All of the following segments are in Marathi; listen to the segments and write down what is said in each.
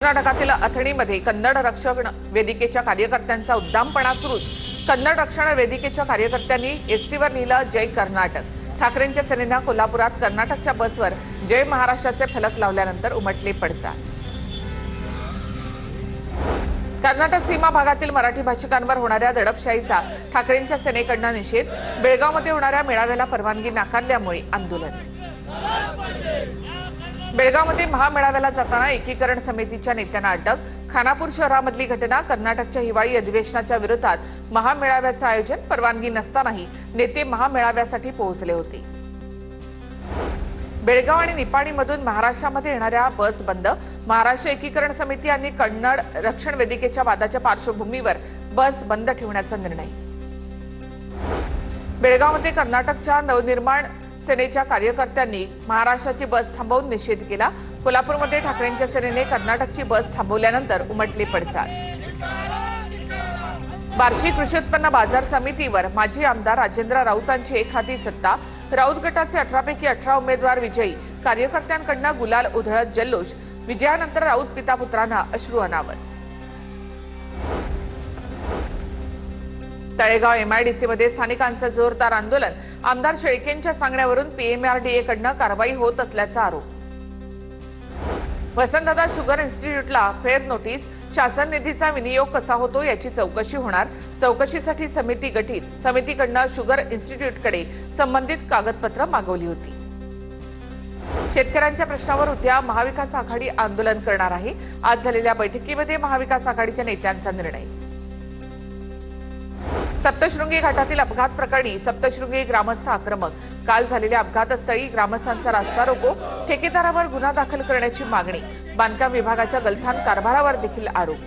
कर्नाटकातील अथणीमध्ये कन्नड रक्षण वेदिकेच्या कार्यकर्त्यांचा उद्दामपणा सुरूच। कन्नड रक्षण वेदिकेच्या कार्यकर्त्यांनी एसटीवर लिहिलं जय कर्नाटक। ठाकरेंच्या सेनेनं कोल्हापुरात कर्नाटकच्या बसवर जय महाराष्ट्राचे फलक लावल्यानंतर उमटले पडसाद। कर्नाटक सीमा भागातील मराठी भाषिकांवर होणाऱ्या दडपशाहीचा ठाकरेंच्या सेनेकडून निषेध। बेळगावमध्ये होणाऱ्या मेळाव्याला परवानगी नाकारल्यामुळे आंदोलन। बेळगावमध्ये महामेळाव्याला जाताना एकीकरण समितीच्या नेत्यांना अटक। खानापूर शहरामधली घटना। कर्नाटकच्या हिवाळी अधिवेशनाच्या विरोधात महामेळाव्याचं आयोजन। परवानगी नसतानाही नेते महामेळाव्यासाठी पोहोचले होते। बेळगाव आणि निपाणीमधून महाराष्ट्रामध्ये येणाऱ्या बस बंद। महाराष्ट्र एकीकरण समिती आणि कन्नड रक्षण वेदिकेच्या वादाच्या पार्श्वभूमीवर बस बंद ठेवण्याचा निर्णय। बेळगावमध्ये कर्नाटकच्या नवनिर्माण सेनेच्या कार्यकर्त्यांनी महाराष्ट्राची बस थांबवून निषेध केला। कोल्हापूरमध्ये ठाकरेंच्या सेनेने कर्नाटकची बस थांबवल्यानंतर उमटले पडसाद। बार्शी कृषी उत्पन्न बाजार समितीवर माजी आमदार राजेंद्र राऊतांची एकहाती सत्ता। राऊत गटाचे 18 पैकी 18 उमेदवार विजयी। कार्यकर्त्यांकडून गुलाल उधळत जल्लोष। विजयानंतर राऊत पिता पुत्रांना अश्रू अनावर। तळेगाव एमआयडीसीमध्ये स्थानिकांचं जोरदार आंदोलन। आमदार शेळकेंच्या सांगण्यावरून पीएमआरडीएकडून कारवाई होत असल्याचा आरोप। वसंतदादा शुगर इन्स्टिट्यूटला फेर नोटीस। शासन निधीचा विनियोग कसा होतो याची चौकशी होणार। चौकशीसाठी समिती गठीत। समितीकडून शुगर इन्स्टिट्यूटकडे संबंधित कागदपत्र मागवली होती। शेतकऱ्यांच्या प्रश्नावर उद्या महाविकास आघाडी आंदोलन करणार आहे। आज झालेल्या बैठकीमध्ये महाविकास आघाडीच्या नेत्यांचा निर्णय। सप्तशृंगी घाटातील अपघात प्रकरणी सप्तशृंगी ग्रामस्थ आक्रमक। काल झालेल्या अपघातस्थळी ग्रामस्थांचा रास्ता रोको। ठेकेदारावर गुन्हा दाखल करण्याची मागणी। बांधकाम विभागाच्या गलथान कारभारावर देखील आरोप।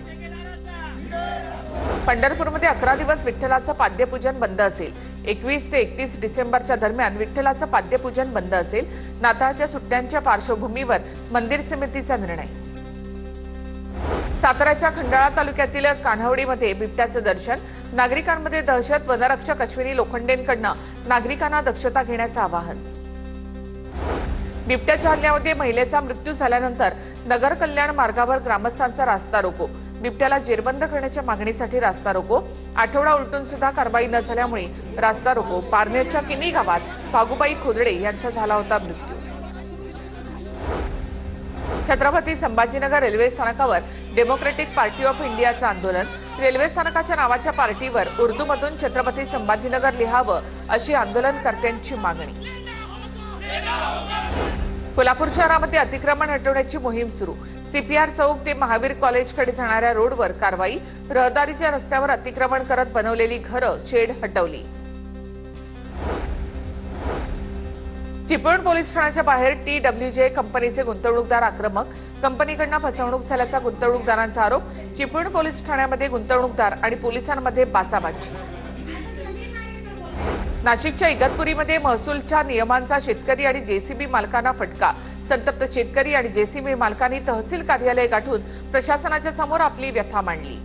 पंढरपूरमध्ये 11 दिवस विठ्ठलाचं पाद्यपूजन बंद असेल। 21 ते 31 डिसेंबरच्या दरम्यान विठ्ठलाचं पाद्यपूजन बंद असेल। नाताळच्या सुट्ट्यांच्या पार्श्वभूमीवर मंदिर समितीचा निर्णय। साताऱ्याच्या खंडाळा तालुक्यातील कान्हवडीमध्ये बिबट्याचं दर्शन। नागरिकांमध्ये दहशत। वनरक्षक अश्विनी लोखंडेंकडून नागरिकांना दक्षता घेण्याचं आवाहन। बिबट्याच्या हल्ल्यामध्ये महिलेचा मृत्यू झाल्यानंतर नगर कल्याण मार्गावर ग्रामस्थांचा रास्ता रोको। बिबट्याला जेरबंद करण्याच्या मागणीसाठी रास्ता रोको। आठवडा उलटून सुद्धा कारवाई न झाल्यामुळे रास्ता रोको। पारनेरच्या किनी गावात भागुबाई खोदडे यांचा झाला होता मृत्यू। छत्रपती संभाजीनगर रेल्वे स्थानकावर डेमोक्रेटिक पार्टी ऑफ इंडियाचं आंदोलन। रेल्वे स्थानकाच्या नावाच्या पार्टीवर उर्दूमधून छत्रपती संभाजीनगर लिहावं अशी आंदोलनकर्त्यांची मागणी। कोल्हापूर शहरामध्ये अतिक्रमण हटवण्याची मोहीम सुरू। सीपीआर चौक ते महावीर कॉलेजकडे जाणाऱ्या रोडवर कारवाई। रहदारीच्या रस्त्यावर अतिक्रमण करत बनवलेली घरं शेड हटवली। चिपळूण पोलीस ठाण्याच्या बाहेर TWJ कंपनीचे गुंतवणूकदार आक्रमक। कंपनीकडून फसवणूक झाल्याचा गुंतवणूकदारांचा आरोप। चिपळूण पोलीस ठाण्यामध्ये गुंतवणूकदार आणि पोलिसांमध्ये बाचाबाची। नाशिकच्या इगतपुरीमध्ये महसूलच्या नियमांचा शेतकरी आणि जेसीबी मालकांना फटका। संतप्त शेतकरी आणि जेसीबी मालकांनी तहसील कार्यालय गाठून प्रशासनाच्या समोर आपली व्यथा मांडली।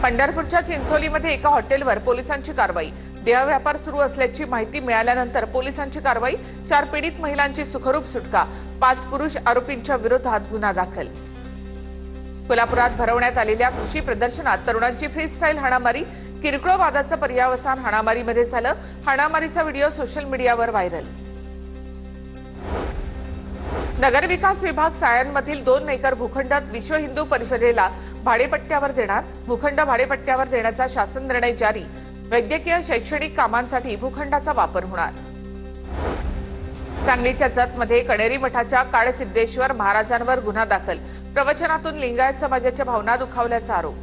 पंढरपूरच्या चिंचोलीमध्ये एका हॉटेलवर पोलिसांची कारवाई। देहव्यापार सुरू असल्याची माहिती मिळाल्यानंतर पोलिसांची कारवाई। 4 पीडित महिलांची सुखरूप सुटका। 5 पुरुष आरोपींच्या विरोधात गुन्हा दाखल। कोल्हापुरात भरवण्यात आलेल्या कृषी प्रदर्शनात तरुणांची फ्रीस्टाईल हाणामारी। किरकोळ वादाचं पर्यावसान हाणामारीमध्ये झालं। हाणामारीचा व्हिडिओ सोशल मीडियावर व्हायरल। नगरविकास विभाग सायनमधील 2 एकर भूखंड विश्व हिंदू परिषदेला भाडेपट्ट्यावर देणार। भूखंड भाडेपट्ट्यावर देण्याचा शासन निर्णय जारी। वैद्यकीय शैक्षणिक कामांसाठी भूखंडाचा वापर होणार। सांगलीच्या जतमध्ये कणेरी मठाच्या काळसिद्धेश्वर महाराजांवर गुन्हा दाखल। प्रवचनातून लिंगायत समाजाच्या भावना दुखावल्याचा आरोप।